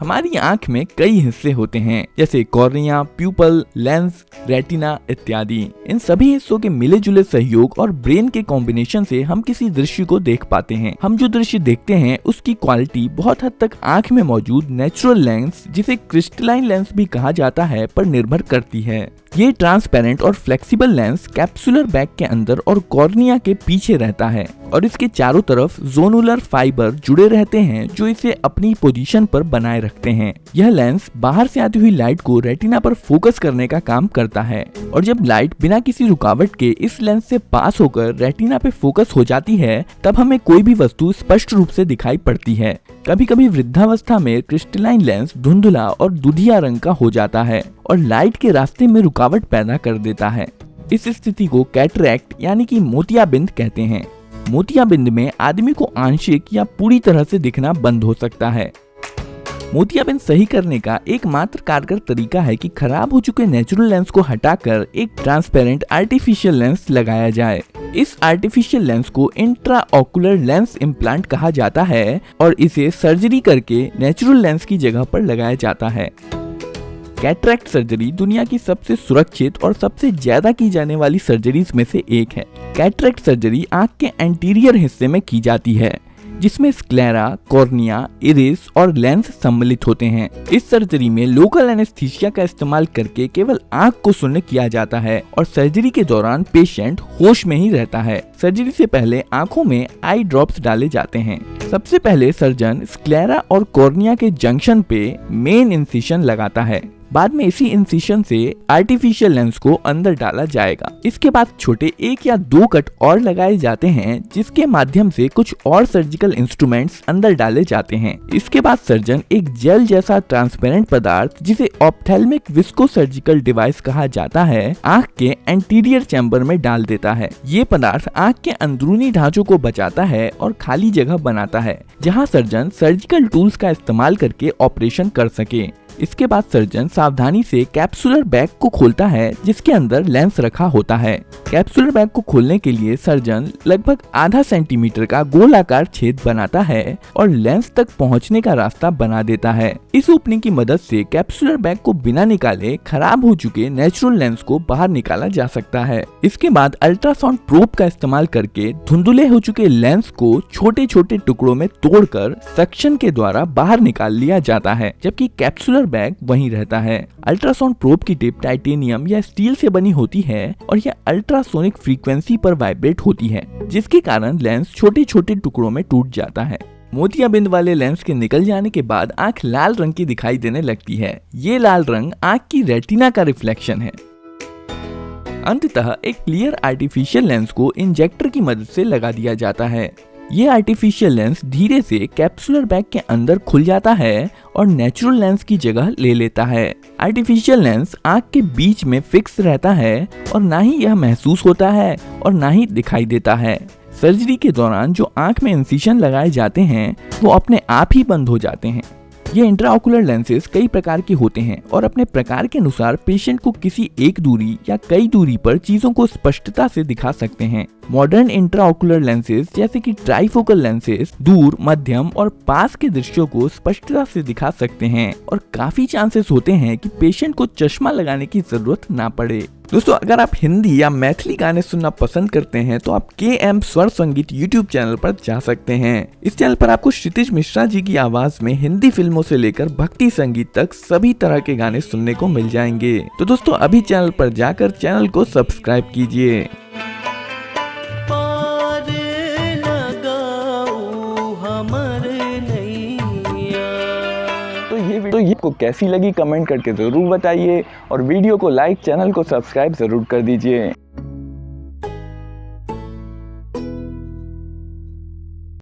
हमारी आंख में कई हिस्से होते हैं, जैसे कॉर्निया, प्यूपल, लेंस, रेटिना इत्यादि। इन सभी हिस्सों के मिले जुले सहयोग और ब्रेन के कॉम्बिनेशन से हम किसी दृश्य को देख पाते हैं। हम जो दृश्य देखते हैं उसकी क्वालिटी बहुत हद तक आंख में मौजूद नेचुरल लेंस, जिसे क्रिस्टलाइन लेंस भी कहा जाता है, पर निर्भर करती है। ये ट्रांसपेरेंट और फ्लेक्सिबल लेंस कैप्सुलर बैग के अंदर और कॉर्निया के पीछे रहता है और इसके चारों तरफ जोनुलर फाइबर जुड़े रहते हैं जो इसे अपनी पोजीशन पर बनाए रखते हैं। यह लेंस बाहर से आती हुई लाइट को रेटिना पर फोकस करने का काम करता है और जब लाइट बिना किसी रुकावट के इस लेंस से पास होकर रेटिना पे फोकस हो जाती है, तब हमें कोई भी वस्तु स्पष्ट रूप से दिखाई पड़ती है। कभी कभी वृद्धावस्था में क्रिस्टलाइन लेंस धुंधला और दुधिया रंग का हो जाता है और लाइट के रास्ते में रुकावट पैदा कर देता है। इस स्थिति को कैटरैक्ट यानी कि मोतियाबिंद कहते हैं। मोतियाबिंद में आदमी को आंशिक या पूरी तरह से दिखना बंद हो सकता है। मोतियाबिंद सही करने का एकमात्र कारगर तरीका है कि खराब हो चुके नेचुरल लेंस को हटाकर एक ट्रांसपेरेंट आर्टिफिशियल लेंस लगाया जाए। इस आर्टिफिशियल लेंस को इंट्राओकुलर लेंस इम्प्लांट कहा जाता है और इसे सर्जरी करके नेचुरल लेंस की जगह पर लगाया जाता है। कैटरैक्ट सर्जरी दुनिया की सबसे सुरक्षित और सबसे ज्यादा की जाने वाली सर्जरीज में से एक है। कैटरैक्ट सर्जरी आंख के एंटीरियर हिस्से में की जाती है, जिसमें स्क्लेरा, कॉर्निया, इरिस और लेंस सम्मिलित होते हैं। इस सर्जरी में लोकल एनेस्थीसिया का इस्तेमाल करके केवल आंख को शून्य किया जाता है और सर्जरी के दौरान पेशेंट होश में ही रहता है। सर्जरी से पहले आंखों में आई ड्रॉप्स डाले जाते हैं। सबसे पहले सर्जन स्क्लेरा और कॉर्निया के जंक्शन पे मेन इंसिशन लगाता है। बाद में इसी इंसिशन से आर्टिफिशियल लेंस को अंदर डाला जाएगा। इसके बाद छोटे 1 या 2 कट और लगाए जाते हैं, जिसके माध्यम से कुछ और सर्जिकल इंस्ट्रूमेंट्स अंदर डाले जाते हैं। इसके बाद सर्जन एक जेल जैसा ट्रांसपेरेंट पदार्थ, जिसे ऑप्थेल्मिक विस्को सर्जिकल डिवाइस कहा जाता है, आंख के एंटीरियर चैम्बर में डाल देता है। ये पदार्थ आंख के अंदरूनी ढांचों को बचाता है और खाली जगह बनाता है, जहाँ सर्जन सर्जिकल टूल्स का इस्तेमाल करके ऑपरेशन कर सके। इसके बाद सर्जन सावधानी से कैप्सुलर बैग को खोलता है, जिसके अंदर लेंस रखा होता है। कैप्सुलर बैग को खोलने के लिए सर्जन लगभग आधा सेंटीमीटर का गोलाकार छेद बनाता है और लेंस तक पहुंचने का रास्ता बना देता है। इस ओपनिंग की मदद से कैप्सुलर बैग को बिना निकाले खराब हो चुके नेचुरल लेंस को बाहर निकाला जा सकता है। इसके बाद अल्ट्रासाउंड प्रोब का इस्तेमाल करके धुंधले हो चुके लेंस को छोटे छोटे टुकड़ों में तोड़कर सक्शन के द्वारा बाहर निकाल लिया जाता है, जबकि कैप्सुलर बैग वहीं रहता है। अल्ट्रासाउंड प्रोब की टिप टाइटेनियम या स्टील से बनी होती है और यह अल्ट्रासोनिक फ्रीक्वेंसी पर वाइब्रेट होती है, जिसके कारण लेंस छोटे छोटे टुकड़ों में टूट जाता है। मोतियाबिंद वाले लेंस के निकल जाने के बाद आंख लाल रंग की दिखाई देने लगती है। ये लाल रंग आंख की रेटिना का रिफ्लेक्शन है। अंततः एक क्लियर आर्टिफिशियल लेंस को इंजेक्टर की मदद से लगा दिया जाता है। ये आर्टिफिशियल लेंस धीरे से कैप्सुलर बैग के अंदर खुल जाता है और नेचुरल लेंस की जगह ले लेता है। आर्टिफिशियल लेंस आंख के बीच में फिक्स रहता है और ना ही यह महसूस होता है और ना ही दिखाई देता है। सर्जरी के दौरान जो आंख में इंसिशन लगाए जाते हैं वो अपने आप ही बंद हो जाते हैं। ये इंट्राओकुलर लेंसेज कई प्रकार के होते हैं और अपने प्रकार के अनुसार पेशेंट को किसी एक दूरी या कई दूरी पर चीजों को स्पष्टता से दिखा सकते हैं। मॉडर्न इंट्राओकुलर लेंसेज जैसे कि ट्राइफोकल लेंसेज दूर, मध्यम और पास के दृश्यों को स्पष्टता से दिखा सकते हैं और काफी चांसेस होते हैं कि पेशेंट को चश्मा लगाने की जरूरत ना पड़े। दोस्तों, अगर आप हिंदी या मैथिली गाने सुनना पसंद करते हैं तो आप KM स्वर संगीत YouTube चैनल पर जा सकते हैं। इस चैनल पर आपको क्षितिज मिश्रा जी की आवाज में हिंदी फिल्मों से लेकर भक्ति संगीत तक सभी तरह के गाने सुनने को मिल जाएंगे। तो दोस्तों, अभी चैनल पर जाकर चैनल को सब्सक्राइब कीजिए। तो ये आपको कैसी लगी कमेंट करके जरूर बताइए और वीडियो को लाइक, चैनल को सब्सक्राइब जरूर कर दीजिए।